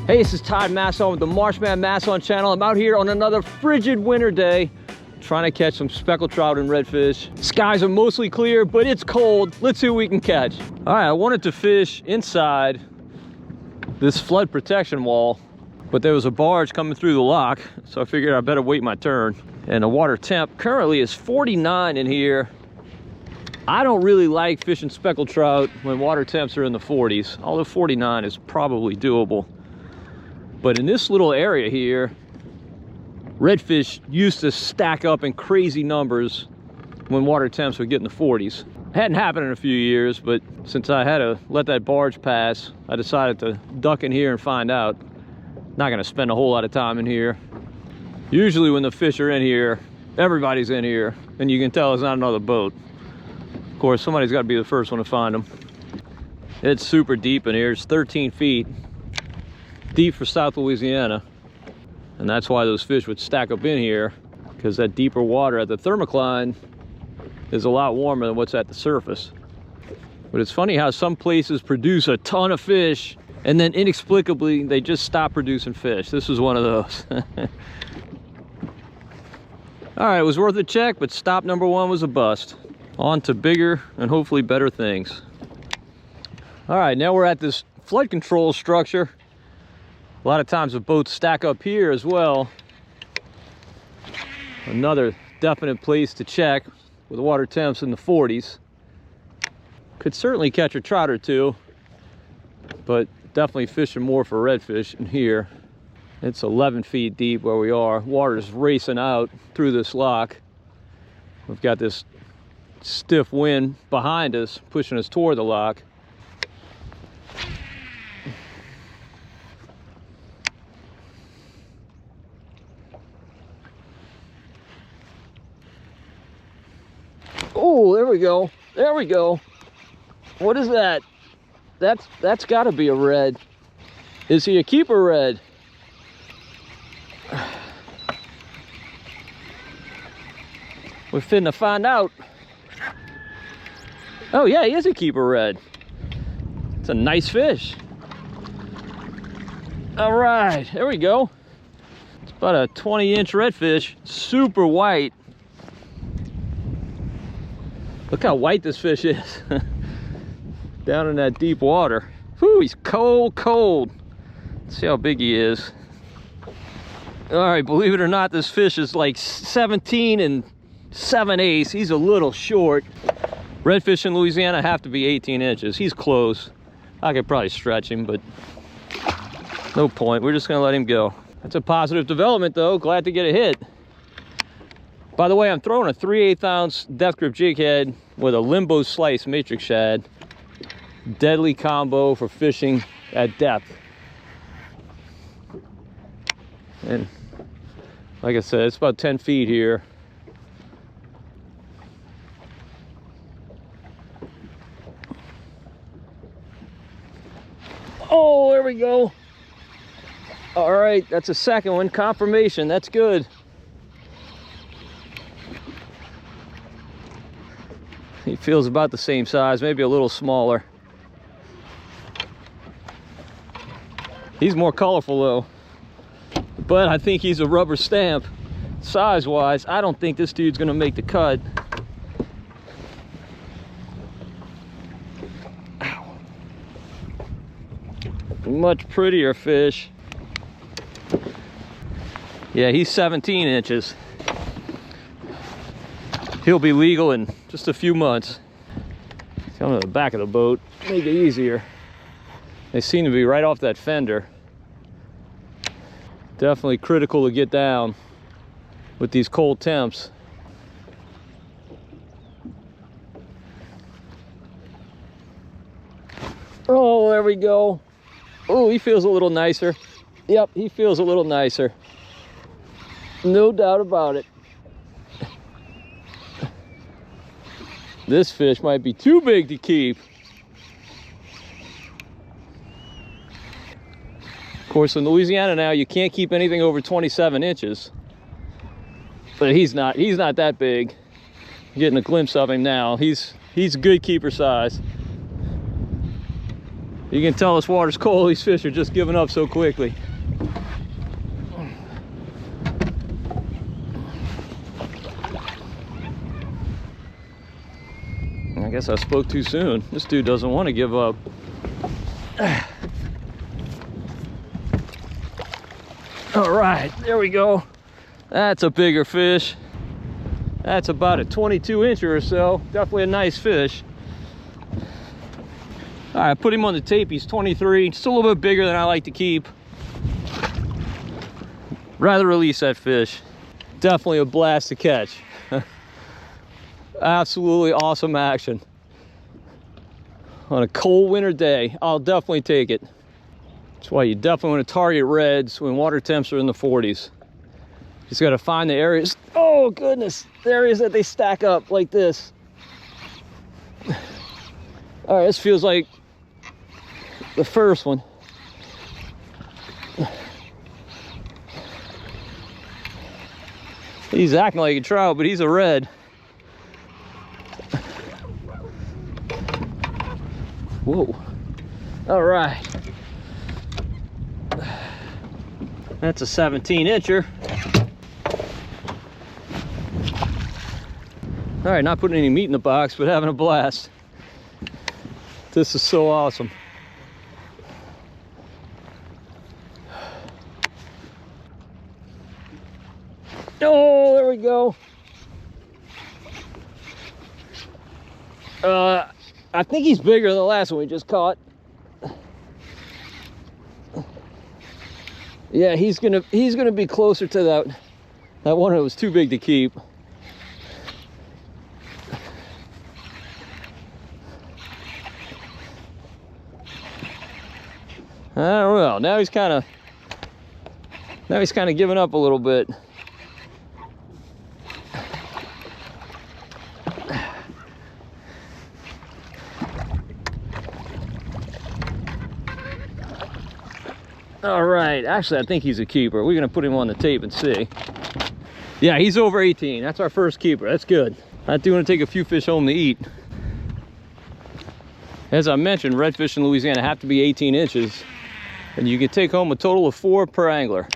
Hey, this is Todd Masson with the Marshman Masson channel. I'm out here on another frigid winter day trying to catch some speckled trout and redfish. Skies are mostly clear, but it's cold. Let's see what we can catch. All right, I wanted to fish inside this flood protection wall, but there was a barge coming through the lock, so I figured I better wait my turn. And the water temp currently is 49 in here. I don't really like fishing speckled trout when water temps are in the 40s, although 49 is probably doable. But in this little area here, redfish used to stack up in crazy numbers when water temps would get in the 40s. Hadn't happened in a few years, but since I had to let that barge pass, I decided to duck in here and find out. Not gonna spend a whole lot of time in here. Usually when the fish are in here, everybody's in here, and you can tell it's not another boat. Of course, somebody's gotta be the first one to find them. It's super deep in here, it's 13 feet. Deep for South Louisiana, and that's why those fish would stack up in here, because that deeper water at the thermocline is a lot warmer than what's at the surface. But it's funny how some places produce a ton of fish and then inexplicably they just stop producing fish. This was one of those. All right, it was worth a check, but stop number one was a bust. On to bigger and hopefully better things. All right, now we're at this flood control structure. A lot of times the boats stack up here as well. Another definite place to check with water temps in the 40s. Could certainly catch a trout or two, but definitely fishing more for redfish in here. It's 11 feet deep where we are. Water's racing out through this lock. We've got this stiff wind behind us, pushing us toward the lock. Oh, there we go. There we go. What is that? That's got to be a red. Is he a keeper red? We're finna find out. Oh yeah, he is a keeper red. It's a nice fish. All right, there we go. It's about a 20-inch redfish, super white. Look how white this fish is. Down in that deep water. Whew, he's cold, cold. Let's see how big he is. All right, believe it or not, this fish is like 17 and 7/8. He's a little short. Redfish in Louisiana have to be 18 inches. He's close. I could probably stretch him, but no point. We're just gonna let him go. That's a positive development though. Glad to get a hit. By the way, I'm throwing a 3/8 ounce death grip jig head with a limbo slice matrix shad. Deadly combo for fishing at depth. And like I said, it's about 10 feet here. Oh, there we go. All right, that's a second one. Confirmation, that's good. He feels about the same size, maybe a little smaller. He's more colorful though, but I think he's a rubber stamp. Size-wise, I don't think this dude's gonna make the cut. Ow. Much prettier fish. Yeah, he's 17 inches. He'll be legal in just a few months. Come to the back of the boat, make it easier. They seem to be right off that fender. Definitely critical to get down with these cold temps. Oh, there we go. Oh, he feels a little nicer. Yep, he feels a little nicer. No doubt about it. This fish might be too big to keep. Of course, in Louisiana now, you can't keep anything over 27 inches. But he's not that big. I'm getting a glimpse of him now. He's good keeper size. You can tell this water's cold. These fish are just giving up so quickly. I guess I spoke too soon. This dude doesn't want to give up. All right, there we go. That's a bigger fish. That's about a 22-incher or so. Definitely a nice fish. All right, I put him on the tape. He's 23. Just a little bit bigger than I like to keep. Rather release that fish. Definitely a blast to catch. Absolutely awesome action. On a cold winter day, I'll definitely take it. That's why you definitely want to target reds when water temps are in the 40s. Just got to find the areas. Oh goodness, the areas that they stack up like this. All right, this feels like the first one. He's acting like a trout, but he's a red. Whoa. All right. That's a 17-incher. All right, not putting any meat in the box, but having a blast. This is so awesome. Oh, there we go. I think he's bigger than the last one we just caught. Yeah, he's gonna be closer to that one that was too big to keep. I don't know. Now he's kind of giving up a little bit. All right, actually I think he's a keeper. We're gonna put him on the tape and see. Yeah, he's over 18. That's our first keeper. That's good. I do want to take a few fish home to eat. As I mentioned, redfish in Louisiana have to be 18 inches, and you can take home a total of 4 per angler.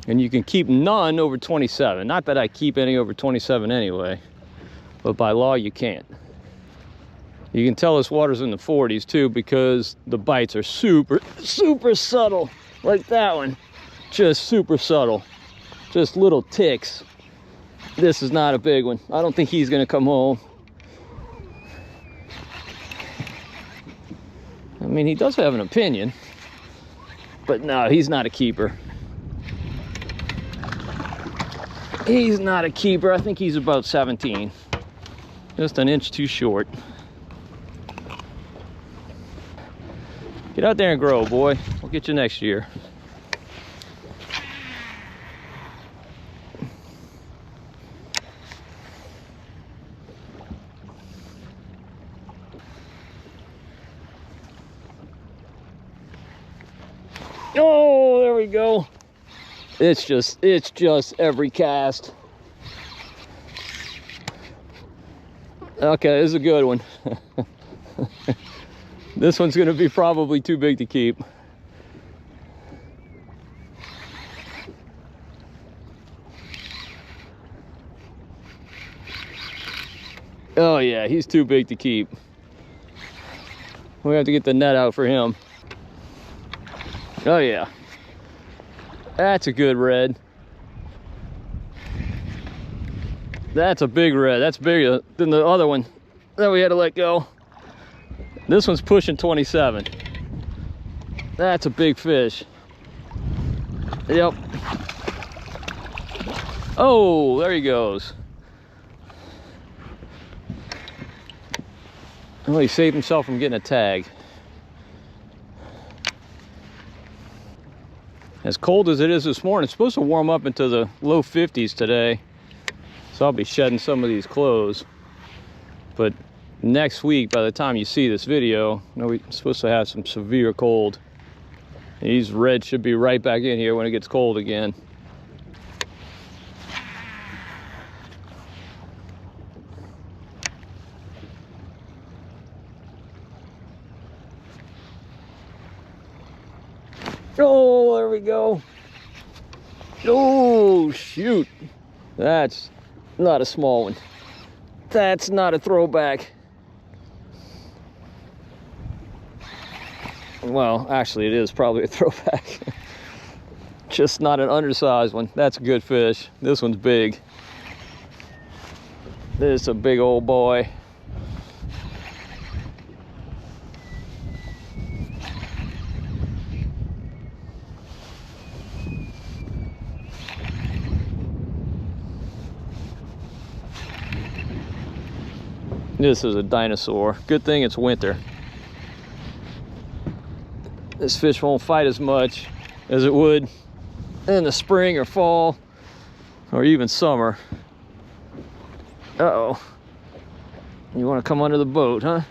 And you can keep none over 27. Not that I keep any over 27 anyway, but by law you can't. You can tell this water's in the 40s too, because the bites are super subtle, like that one. Just super subtle, just little ticks. This is not a big one. I don't think he's gonna come home. I mean, he does have an opinion, but no, he's not a keeper. He's not a keeper. I think he's about 17. Just an inch too short. Get out there and grow, boy. We'll get you next year. Oh, there we go. It's just every cast. Okay, this is a good one. This one's gonna be probably too big to keep. Oh yeah, he's too big to keep. We have to get the net out for him. Oh yeah, that's a good red. That's a big red. That's bigger than the other one that we had to let go. This one's pushing 27. That's a big fish. Yep. Oh, there he goes. Well, he saved himself from getting a tag. As cold as it is this morning, it's supposed to warm up into the low 50s today. So I'll be shedding some of these clothes. But next week, by the time you see this video, we're supposed to have some severe cold. These reds should be right back in here when it gets cold again. Oh, there we go. Oh, shoot. That's not a small one. That's not a throwback. Well, actually, it is probably a throwback. Just not an undersized one. That's a good fish. This one's big. This is a big old boy. This is a dinosaur. Good thing it's winter. This fish won't fight as much as it would in the spring or fall or even summer. Uh-oh. You want to come under the boat, huh?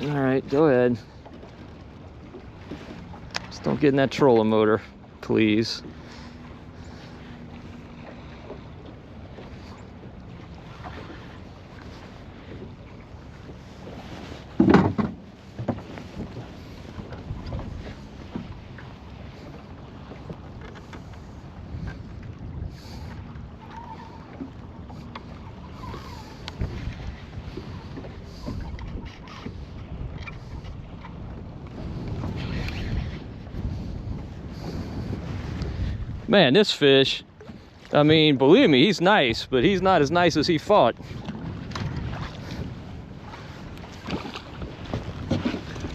All right, go ahead. Just don't get in that trolling motor, please. Man, this fish, I mean, believe me, he's nice, but he's not as nice as he fought.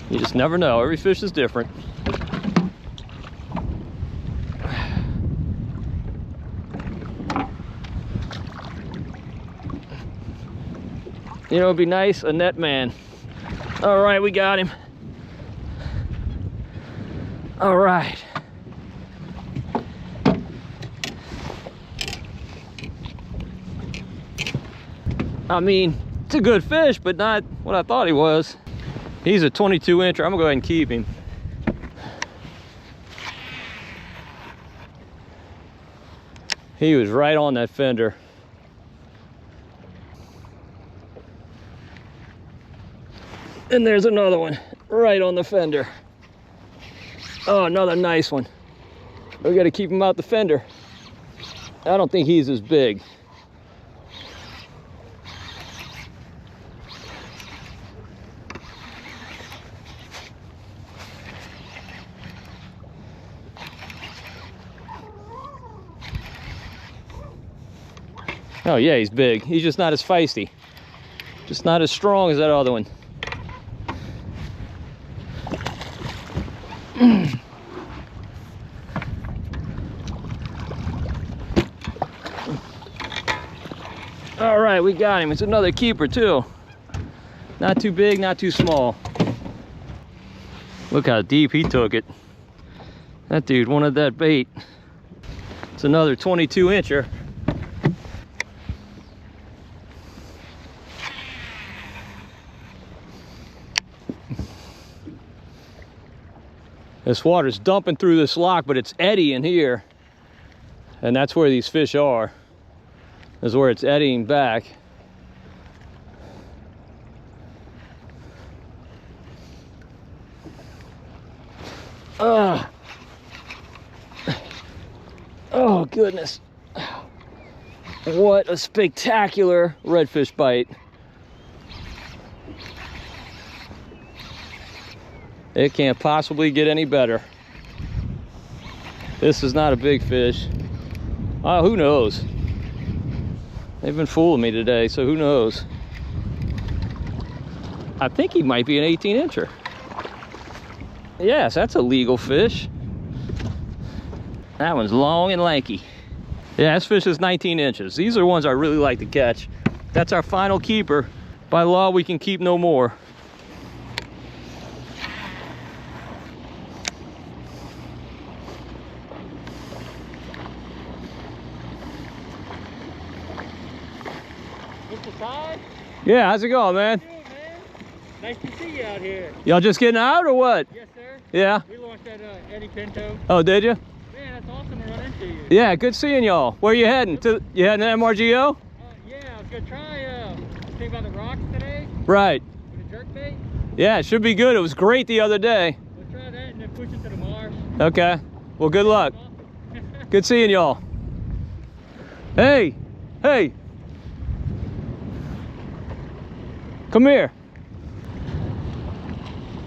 You just never know. Every fish is different. You know, it'd be nice, a net man. All right, we got him. All right. I mean, it's a good fish, but not what I thought he was. He's a 22-incher. I'm gonna go ahead and keep him. He was right on that fender. And there's another one right on the fender. Oh, another nice one. We gotta keep him out the fender. I don't think he's as big. Oh yeah, he's big. He's just not as feisty. Just not as strong as that other one. All right, we got him. It's another keeper too. Not too big, not too small. Look how deep he took it. That dude wanted that bait. It's another 22-incher. This water's dumping through this lock, but it's eddying here. And that's where these fish are. Is where it's eddying back. Oh goodness. What a spectacular redfish bite. It can't possibly get any better. This is not a big fish. Oh, who knows? They've been fooling me today, so who knows? I think he might be an 18-incher. Yes, that's a legal fish. That one's long and lanky. Yeah, this fish is 19 inches. These are ones I really like to catch. That's our final keeper. By law, we can keep no more. Mr. Todd? Yeah, how's it going, man? Good, man. Nice to see you out here. Y'all just getting out or what? Yes, sir. Yeah? We launched at Eddie Pinto. Oh, did you? Man, that's awesome to run into you. Yeah, good seeing y'all. Where you heading? You heading to MRGO? Yeah, I was going to try think about the rocks today Right. with a jerkbait. Yeah, it should be good. It was great the other day. We'll try that, and if we pushing to the marsh. Okay. Well, good luck. Good seeing y'all. Hey, hey. Come here.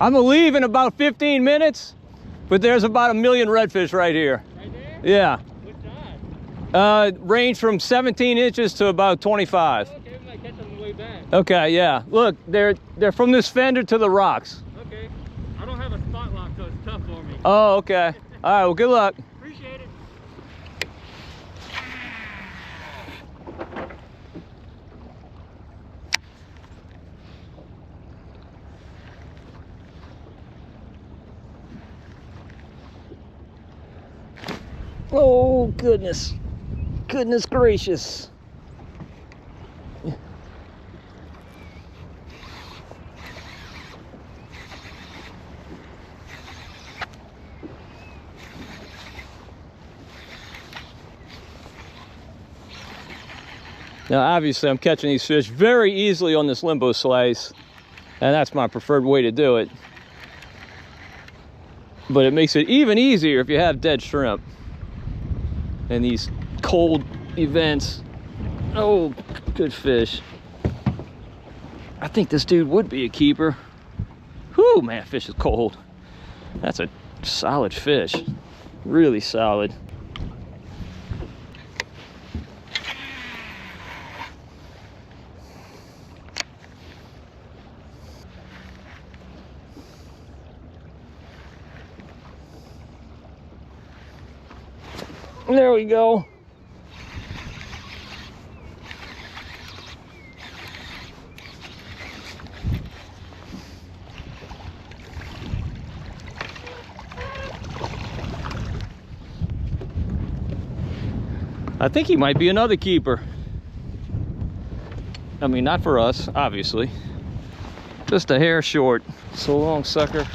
I'm gonna leave in about 15 minutes, but there's about 1 million redfish right here. Right there? Yeah. What size? Range from 17 inches to about 25. Okay, we might catch them on the way back. Okay, yeah. Look, they're from this fender to the rocks. Okay. I don't have a spot lock, so it's tough for me. Oh, okay. All right, well, good luck. Appreciate it. Oh, goodness. Goodness gracious. Now, obviously, I'm catching these fish very easily on this limbo slice, and that's my preferred way to do it. But it makes it even easier if you have dead shrimp and these cold events. Oh, good fish. I think this dude would be a keeper. Whew, man, fish is cold. That's a solid fish, really solid. There we go. I think he might be another keeper. I mean, not for us, obviously. Just a hair short. So long, sucker.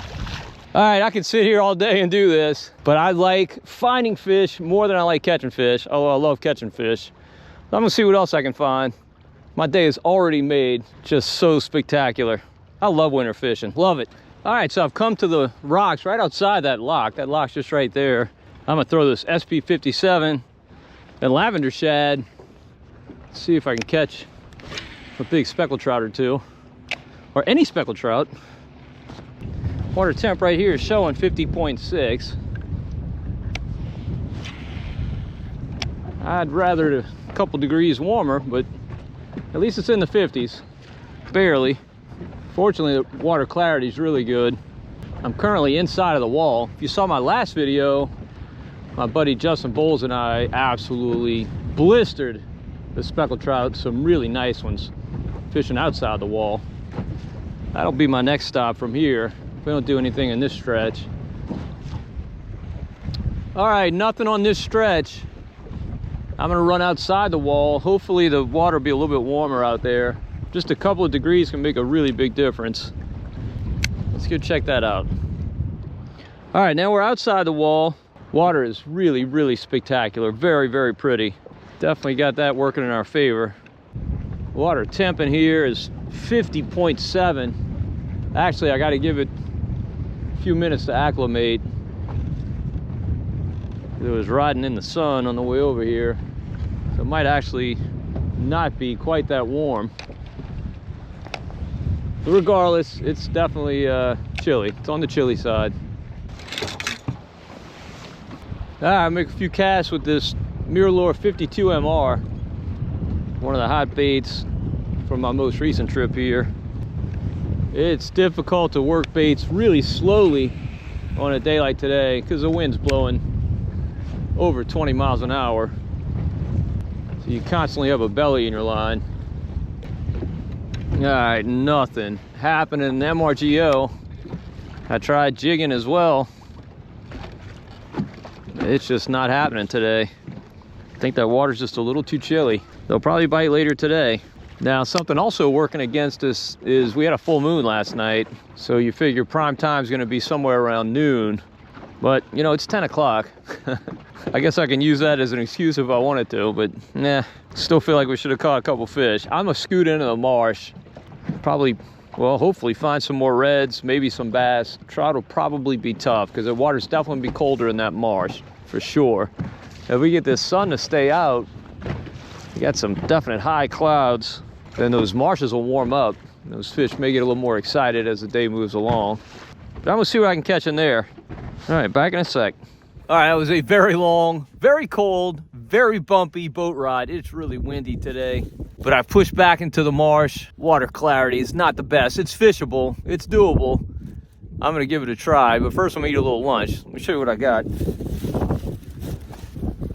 All right, I can sit here all day and do this, but I like finding fish more than I like catching fish, although I love catching fish. I'm gonna see what else I can find. My day is already made, just so spectacular. I love winter fishing, love it. All right, so I've come to the rocks right outside that lock. That lock's just right there. I'm gonna throw this SP57 and lavender shad. See if I can catch a big speckled trout or two, or any speckled trout. Water temp right here is showing 50.6. I'd rather it a couple degrees warmer, but at least it's in the 50s, barely. Fortunately, the water clarity is really good. I'm currently inside of the wall. If you saw my last video, my buddy Justin Bowles and I absolutely blistered the speckled trout, some really nice ones, fishing outside the wall. That'll be my next stop from here. We don't do anything in this stretch. All right, nothing on this stretch. I'm gonna run outside the wall. Hopefully the water will be a little bit warmer out there. Just a couple of degrees can make a really big difference. Let's go check that out. All right, now we're outside the wall. Water is really, really spectacular. Very, very pretty. Definitely got that working in our favor. Water temp in here is 50.7. Actually, I gotta give it few minutes to acclimate. It was riding in the sun on the way over here, so it might actually not be quite that warm. But regardless, it's definitely chilly. It's on the chilly side. I make a few casts with this Mirror 52 MR, one of the hot baits from my most recent trip here. It's difficult to work baits really slowly on a day like today because the wind's blowing over 20 miles an hour. So you constantly have a belly in your line. All right, nothing happening in MRGO. I tried jigging as well. It's just not happening today. I think that water's just a little too chilly. They'll probably bite later today. Now, something also working against us is we had a full moon last night, so you figure prime time is going to be somewhere around noon. But, you know, it's 10 o'clock. I guess I can use that as an excuse if I wanted to, but nah, still feel like we should have caught a couple fish. I'm gonna scoot into the marsh, probably well, hopefully find some more reds, maybe some bass. Trout will probably be tough because the water's definitely be colder in that marsh, for sure. If we get this sun to stay out, we got some definite high clouds, then those marshes will warm up. Those fish may get a little more excited as the day moves along. But I'm gonna see what I can catch in there. All right, back in a sec. All right, that was a very long, very cold, very bumpy boat ride. It's really windy today, but I pushed back into the marsh. Water clarity is not the best. It's fishable, it's doable. I'm gonna give it a try, but first I'm gonna eat a little lunch. Let me show you what I got.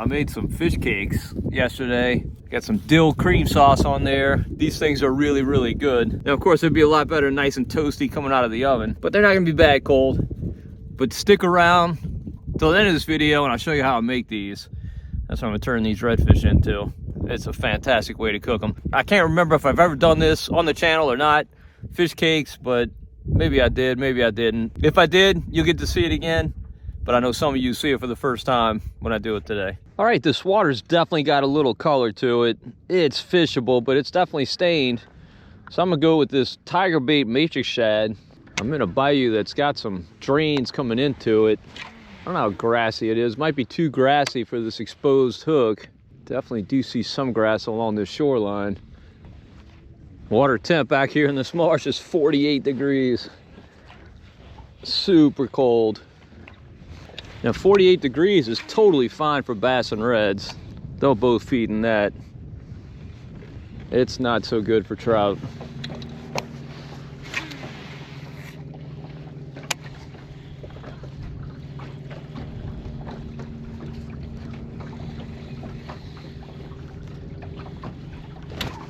I made some fish cakes yesterday. Got some dill cream sauce on there. These things are really, really good. Now, of course, it'd be a lot better nice and toasty coming out of the oven, but they're not gonna be bad cold. But stick around till the end of this video and I'll show you how I make these. That's what I'm gonna turn these redfish into. It's a fantastic way to cook them. I can't remember if I've ever done this on the channel or not, fish cakes, but maybe I did, maybe I didn't. If I did, you'll get to see it again, but I know some of you see it for the first time when I do it today. All right, this water's definitely got a little color to it. It's fishable, but it's definitely stained. So I'm gonna go with this tiger bait matrix shad. I'm in a bayou that's got some drains coming into it. I don't know how grassy it is. Might be too grassy for this exposed hook. Definitely do see some grass along this shoreline. Water temp back here in this marsh is 48 degrees. Super cold. Now 48 degrees is totally fine for bass and reds. They'll both feed in that. It's not so good for trout.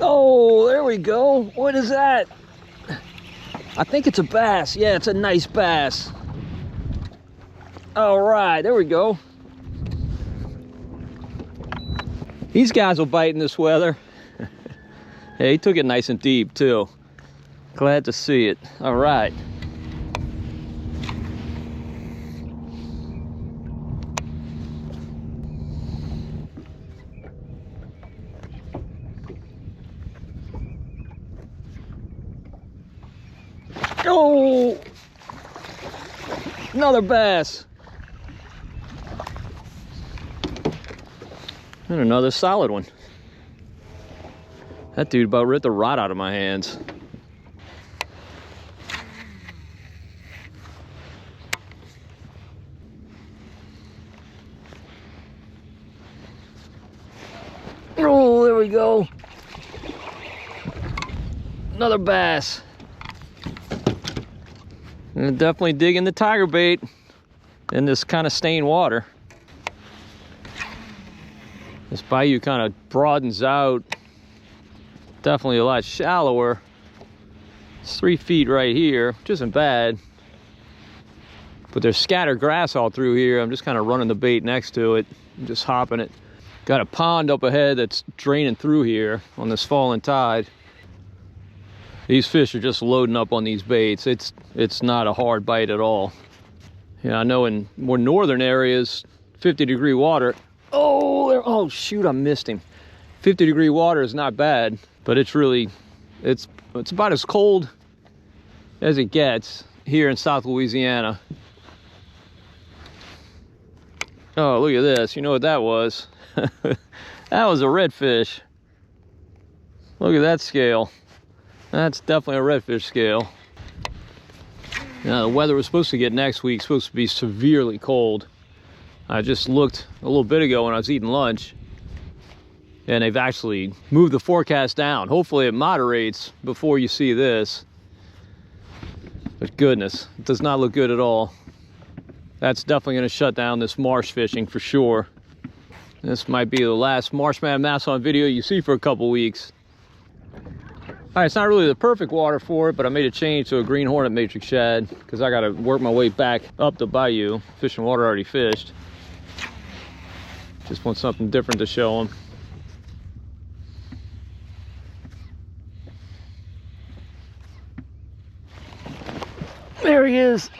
Oh, there we go. What is that? I think it's a bass. Yeah, it's a nice bass. All right, there we go. These guys will bite in this weather. Hey, he took it nice and deep too. Glad to see it. All right. Oh, another bass. And another solid one. That dude about ripped the rod out of my hands. Oh, there we go. Another bass. And definitely digging the tiger bait in this kind of stained water. This bayou kind of broadens out. Definitely a lot shallower. It's 3 feet right here, which isn't bad. But there's scattered grass all through here. I'm just kind of running the bait next to it. I'm just hopping it. Got a pond up ahead that's draining through here on this falling tide. These fish are just loading up on these baits. It's not a hard bite at all. Yeah, I know in more northern areas, 50-degree water. Oh shoot, I missed him. 50-degree water is not bad, but it's really, it's about as cold as it gets here in South Louisiana. Oh, look at this. You know what that was? That was a redfish. Look at that scale. That's definitely a redfish scale. Now, the weather was supposed to get next week, supposed to be severely cold. I just looked a little bit ago when I was eating lunch, and they've actually moved the forecast down. Hopefully it moderates before you see this. But goodness, it does not look good at all. That's definitely going to shut down this marsh fishing for sure. This might be the last Marshman Masson video you see for a couple weeks. All right, it's not really the perfect water for it, but I made a change to a green hornet matrix shad because I got to work my way back up the bayou. Fishing water already fished. Just want something different to show them. There he is.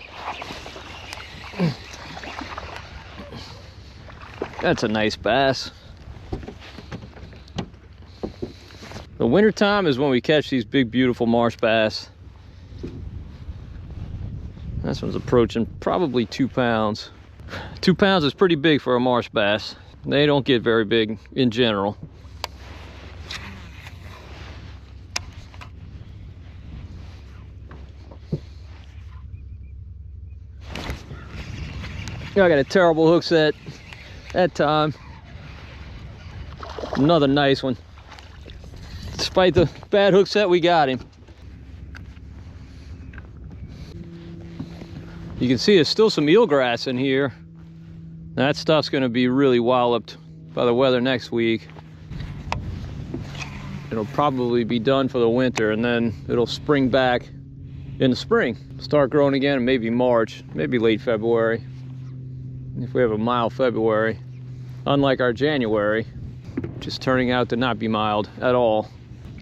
That's a nice bass. The winter time is when we catch these big, beautiful marsh bass. This one's approaching probably 2 pounds. 2 pounds is pretty big for a marsh bass. They don't get very big in general. I got a terrible hook set that time. Another nice one. Despite the bad hook set, we got him. You can see there's still some eelgrass in here. That stuff's gonna be really walloped by the weather next week. It'll probably be done for the winter, and then it'll spring back in the spring. Start growing again in maybe March, maybe late February. If we have a mild February, unlike our January, which is turning out to not be mild at all.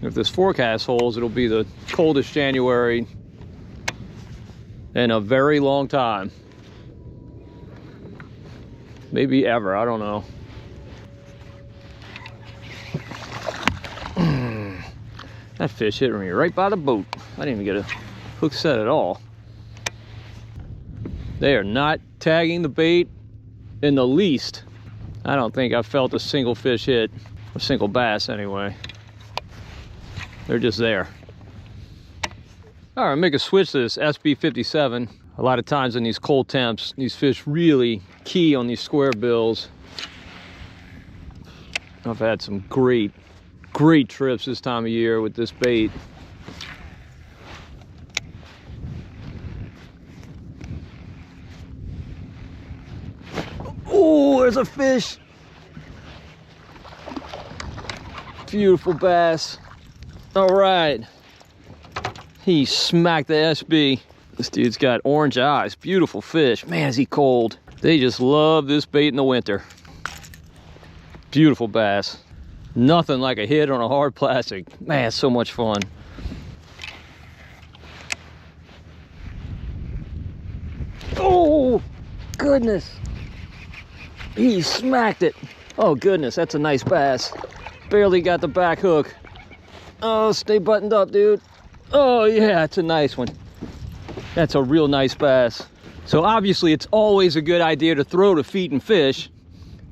If this forecast holds, it'll be the coldest January in a very long time. Maybe ever, I don't know. That fish hit me right by the boat. I didn't even get a hook set at all. They are not tagging the bait in the least. I don't think I've felt a single fish hit, a single bass anyway. They're just there. All right, make a switch to this SB57. A lot of times in these cold temps, these fish really key on these square bills. I've had some great trips this time of year with this bait. Oh, there's a fish. Beautiful bass. All right. He smacked the SB. This dude's got orange eyes. Beautiful fish. Man, is he cold. They just love this bait in the winter. Beautiful bass. Nothing like a hit on a hard plastic. Man, so much fun. Oh, goodness. He smacked it. Oh, goodness, that's a nice bass. Barely got the back hook. Oh, stay buttoned up, dude. Oh, yeah, it's a nice one. That's a real nice bass. So obviously, it's always a good idea to throw to feeding fish.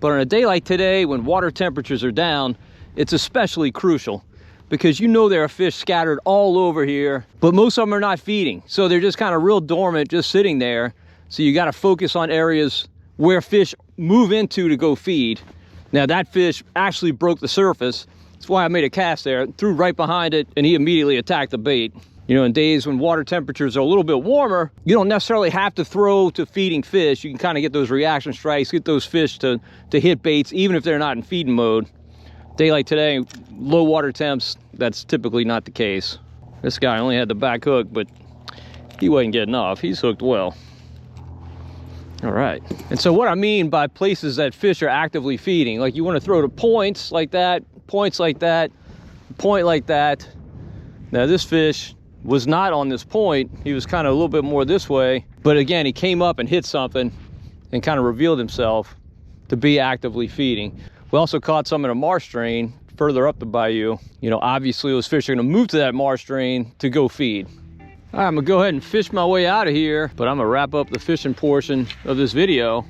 But on a day like today, when water temperatures are down, it's especially crucial, because you know there are fish scattered all over here, but most of them are not feeding. So they're just kind of real dormant, just sitting there. So you got to focus on areas where fish move into to go feed. Now that fish actually broke the surface. That's why I made a cast there, threw right behind it, and he immediately attacked the bait. You know, in days when water temperatures are a little bit warmer, you don't necessarily have to throw to feeding fish. You can kind of get those reaction strikes, get those fish to hit baits, even if they're not in feeding mode. Day like today, low water temps, that's typically not the case. This guy only had the back hook, but he wasn't getting off. He's hooked well. All right. And so what I mean by places that fish are actively feeding, like you want to throw to points like that, points like that, point like that. Now this fish was not on this point. He was kind of a little bit more this way. But again, he came up and hit something and kind of revealed himself to be actively feeding. We also caught some in a marsh drain further up the bayou. You know, obviously those fish are gonna move to that marsh drain to go feed. All right, I'm gonna go ahead and fish my way out of here, but I'm gonna wrap up the fishing portion of this video.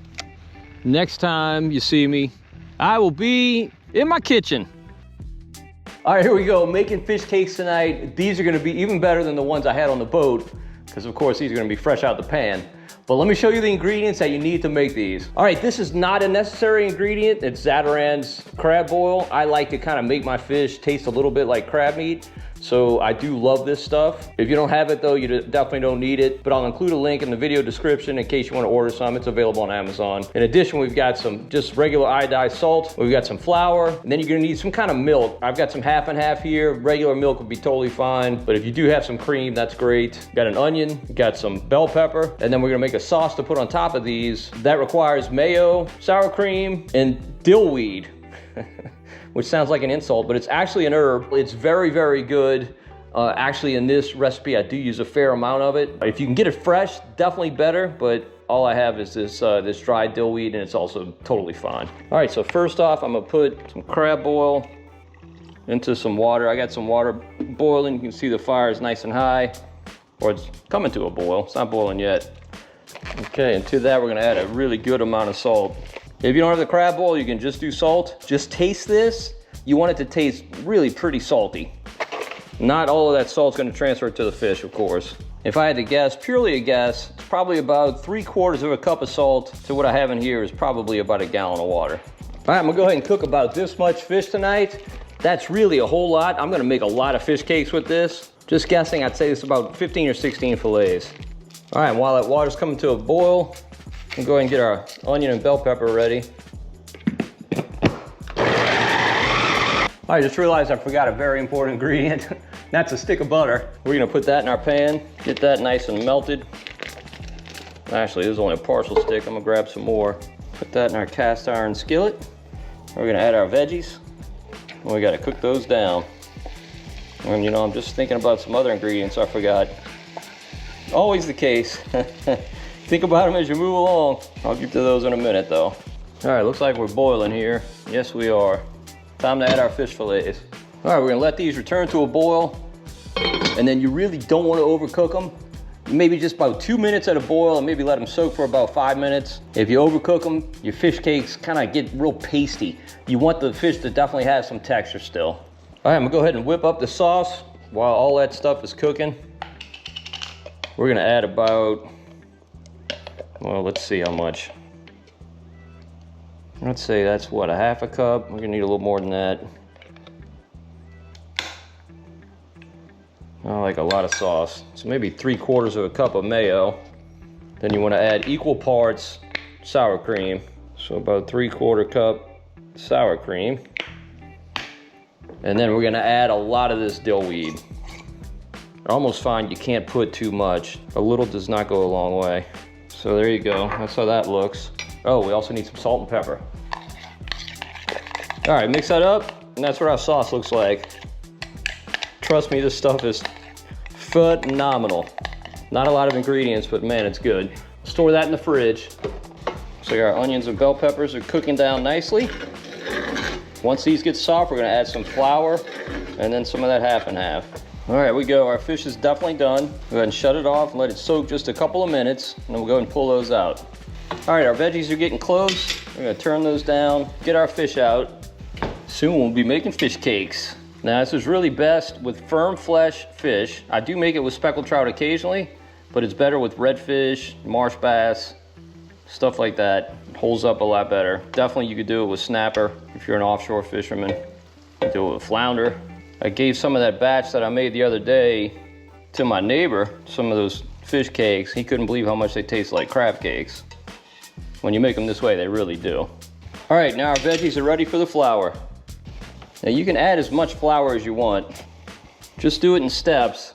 Next time you see me, I will be in my kitchen. All right, here we go, making fish cakes tonight. These are gonna be even better than the ones I had on the boat, because of course these are gonna be fresh out the pan. But let me show you the ingredients that you need to make these. All right, this is not a necessary ingredient. It's Zatarain's crab boil. I like to kind of make my fish taste a little bit like crab meat. So I do love this stuff. If you don't have it though, you definitely don't need it, but I'll include a link in the video description in case you want to order some. It's available on Amazon. In addition, we've got some just regular iodized salt. We've got some flour, and then you're gonna need some kind of milk. I've got some half and half here. Regular milk would be totally fine, but if you do have some cream, that's great. Got an onion, got some bell pepper, and then we're gonna make a sauce to put on top of these. That requires mayo, sour cream, and dillweed. Which sounds like an insult, but it's actually an herb. It's very, very good. Actually, in this recipe, I do use a fair amount of it. If you can get it fresh, definitely better, but all I have is this dried dillweed, and it's also totally fine. All right, so first off, I'm gonna put some crab oil into some water. I got some water boiling. You can see the fire is nice and high, or it's coming to a boil. It's not boiling yet. Okay, and to that we're gonna add a really good amount of salt. If you don't have the crab boil, you can just do salt. Just taste this. You want it to taste really pretty salty. Not all of that salt's gonna transfer to the fish, of course. If I had to guess, purely a guess, it's probably about 3/4 of a cup of salt to what I have in here is probably about a gallon of water. All right, I'm gonna go ahead and cook about this much fish tonight. That's really a whole lot. I'm gonna make a lot of fish cakes with this. Just guessing, I'd say it's about 15 or 16 fillets. All right, while that water's coming to a boil, we'll go ahead and get our onion and bell pepper ready. I just realized I forgot a very important ingredient. That's a stick of butter. We're gonna put that in our pan, get that nice and melted. Actually, this is only a partial stick. I'm gonna grab some more. Put that in our cast iron skillet. We're gonna add our veggies. And we gotta cook those down. And you know, I'm just thinking about some other ingredients I forgot. Always the case. Think about them as you move along. I'll get to those in a minute though. All right, looks like we're boiling here. Yes, we are. Time to add our fish fillets. All right, we're gonna let these return to a boil. And then you really don't wanna overcook them. Maybe just about 2 minutes at a boil and maybe let them soak for about 5 minutes. If you overcook them, your fish cakes kind of get real pasty. You want the fish to definitely have some texture still. All right, I'm gonna go ahead and whip up the sauce while all that stuff is cooking. We're gonna add about, well, let's see how much. Let's say that's what, a 1/2 cup? We're gonna need a little more than that. I like a lot of sauce. So maybe 3/4 of a cup of mayo. Then you wanna add equal parts sour cream. So about 3/4 cup sour cream. And then we're gonna add a lot of this dill weed. I almost find you can't put too much. A little does not go a long way. So there you go, that's how that looks. Oh, we also need some salt and pepper. All right, mix that up, and that's what our sauce looks like. Trust me, this stuff is phenomenal. Not a lot of ingredients, but man, it's good. Store that in the fridge. So our onions and bell peppers are cooking down nicely. Once these get soft, we're gonna add some flour and then some of that 1/2 and 1/2. All right, we go. Our fish is definitely done. Go ahead and shut it off and let it soak just a couple of minutes, and then we'll go ahead and pull those out. All right, our veggies are getting close. We're gonna turn those down, get our fish out. Soon we'll be making fish cakes. Now this is really best with firm flesh fish. I do make it with speckled trout occasionally, but it's better with redfish, marsh bass, stuff like that. It holds up a lot better. Definitely you could do it with snapper if you're an offshore fisherman. You can do it with flounder. I gave some of that batch that I made the other day to my neighbor, some of those fish cakes. He couldn't believe how much they taste like crab cakes. When you make them this way, they really do. All right, now our veggies are ready for the flour. Now you can add as much flour as you want. Just do it in steps.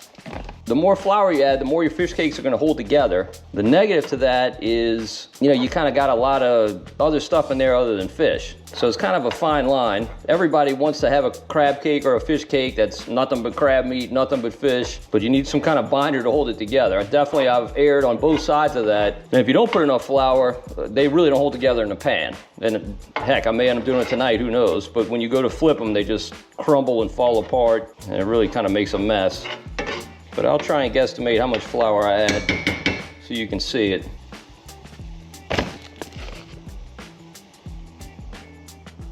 The more flour you add, the more your fish cakes are gonna hold together. The negative to that is, you know, you kind of got a lot of other stuff in there other than fish. So it's kind of a fine line. Everybody wants to have a crab cake or a fish cake that's nothing but crab meat, nothing but fish, but you need some kind of binder to hold it together. I've erred on both sides of that. And if you don't put enough flour, they really don't hold together in the pan. And heck, I may end up doing it tonight, who knows? But when you go to flip them, they just crumble and fall apart, and it really kind of makes a mess. But I'll try and guesstimate how much flour I add so you can see it.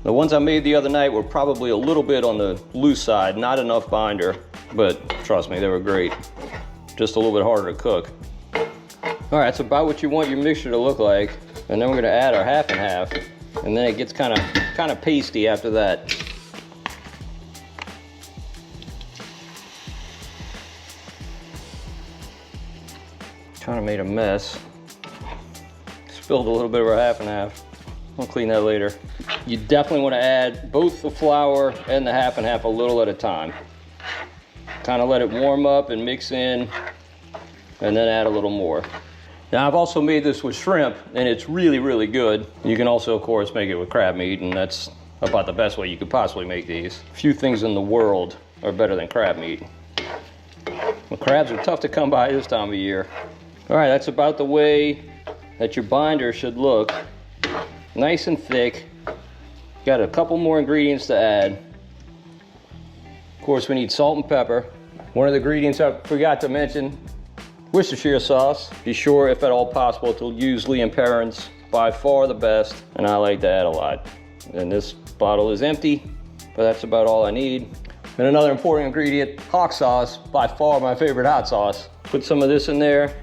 The ones I made the other night were probably a little bit on the loose side, not enough binder, but trust me, they were great. Just a little bit harder to cook. All right, that's about what you want your mixture to look like. And then we're gonna add our 1/2 and 1/2, and then it gets kind of pasty after that. Kind of made a mess. Spilled a little bit of our 1/2 and 1/2. I'll clean that later. You definitely want to add both the flour and the 1/2 and 1/2 a little at a time. Kind of let it warm up and mix in, and then add a little more. Now I've also made this with shrimp, and it's really, really good. You can also, of course, make it with crab meat, and that's about the best way you could possibly make these. Few things in the world are better than crab meat. Well, crabs are tough to come by this time of year. All right, that's about the way that your binder should look. Nice and thick. Got a couple more ingredients to add. Of course, we need salt and pepper. One of the ingredients I forgot to mention Worcestershire sauce. Be sure, if at all possible, to use Lea & Perrins. By far the best, and I like to add a lot. And this bottle is empty, but that's about all I need. And another important ingredient, hot sauce. By far my favorite hot sauce. Put some of this in there.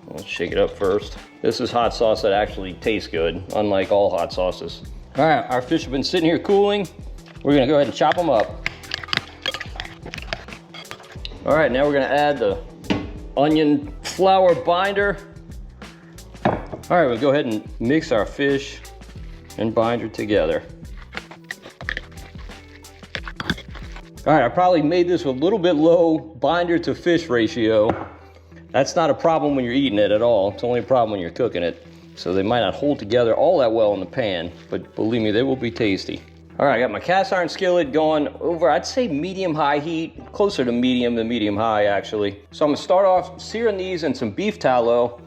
Let's shake it up first. This is hot sauce that actually tastes good, unlike all hot sauces. All right, our fish have been sitting here cooling. We're gonna go ahead and chop them up. All right, now we're gonna add the onion flour binder. All right, we'll go ahead and mix our fish and binder together. All right, I probably made this a little bit low binder to fish ratio. That's not a problem when you're eating it at all. It's only a problem when you're cooking it. So they might not hold together all that well in the pan, but believe me, they will be tasty. All right, I got my cast iron skillet going over, I'd say medium-high heat, closer to medium than medium-high actually. So I'm gonna start off searing these in some beef tallow.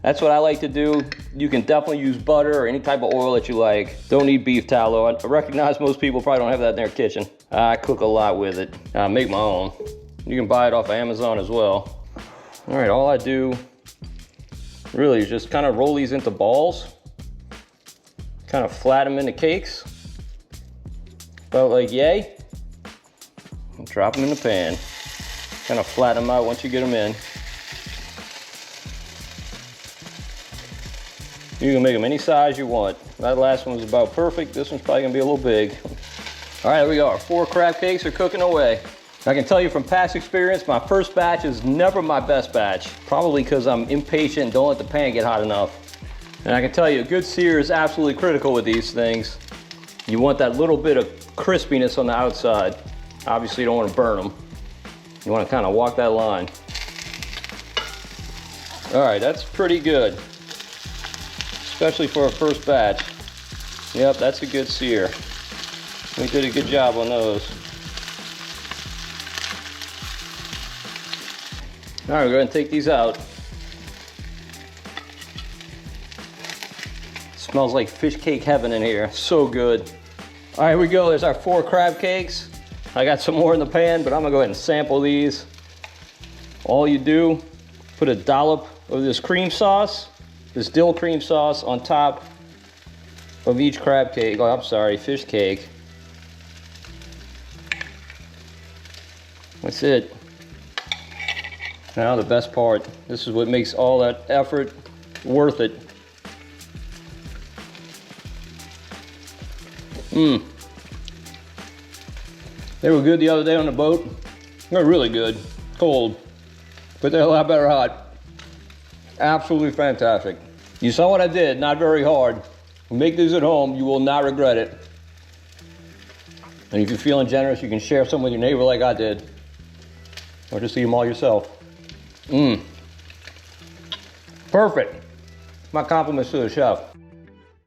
That's what I like to do. You can definitely use butter or any type of oil that you like. Don't need beef tallow. I recognize most people probably don't have that in their kitchen. I cook a lot with it. I make my own. You can buy it off of Amazon as well. All right, all I do really is just kind of roll these into balls. Kind of flatten them into cakes. About like yay. And drop them in the pan. Kind of flatten them out once you get them in. You can make them any size you want. That last one was about perfect. This one's probably gonna be a little big. All right, here we go. Our 4 crab cakes are cooking away. I can tell you from past experience, my first batch is never my best batch. Probably because I'm impatient and don't let the pan get hot enough. And I can tell you, a good sear is absolutely critical with these things. You want that little bit of crispiness on the outside. Obviously, you don't want to burn them. You want to kind of walk that line. All right, that's pretty good. Especially for a first batch. Yep, that's a good sear. We did a good job on those. All right, we're going to take these out. Smells like fish cake heaven in here. So good. All right, here we go. There's our 4 crab cakes. I got some more in the pan, but I'm gonna go ahead and sample these. All you do, put a dollop of this cream sauce, this dill cream sauce on top of each crab cake. Oh, I'm sorry, fish cake. That's it. Now the best part. This is what makes all that effort worth it. They were good the other day on the boat. They're really good, cold, but they're a lot better hot. Absolutely fantastic. You saw what I did, not very hard. Make these at home, you will not regret it. And if you're feeling generous, you can share some with your neighbor like I did. Or just eat them all yourself. Perfect. My compliments to the chef.